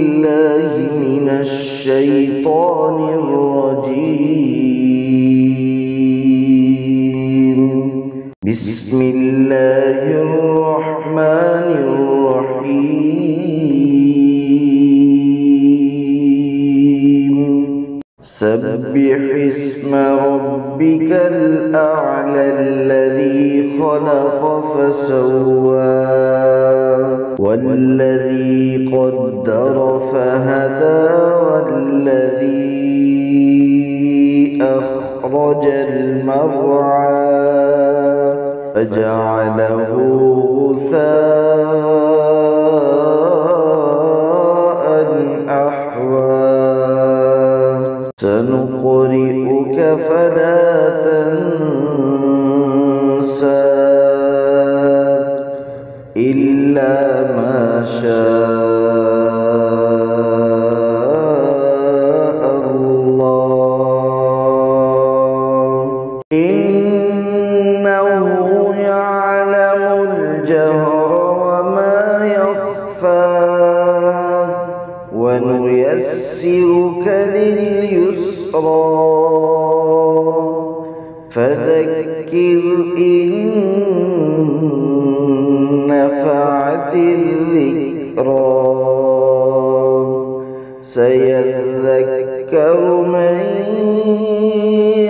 بالله من الشيطان الرجيم. بسم الله الرحمن الرحيم. سبح اسم ربك الأعلى الذي خلق فسوى والذي قدر فهدى والذي أخرج المرعى فجعله غثاء أحوى سنقرئك فلا تنسى إلا ما شاء الله إنه يعلم الجهر وما يخفى ونيسرك لليسرى فذكر إن نفعت الذكرى سيذكر من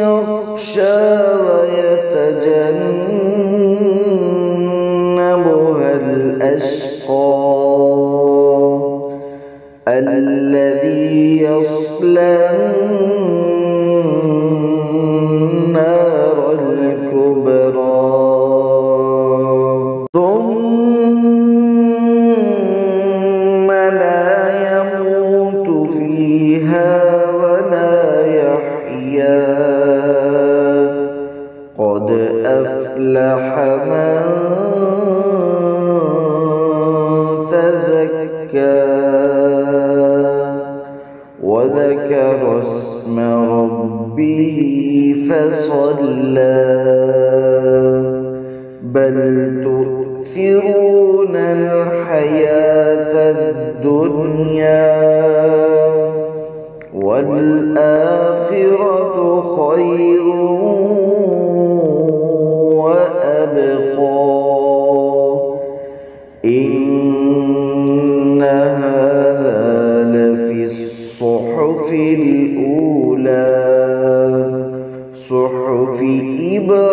يخشى ويتجنبها الأشقى الذي يصلى النار الكبرى ثم لا يموت فيها ولا يحيا قد أفلح من تزكى وذكر اسم ربه فصلى بل تؤثرون الحياة الدنيا والآخرة خير وأبقى إن هذا لفي الصحف الأولى صحف إبراهيم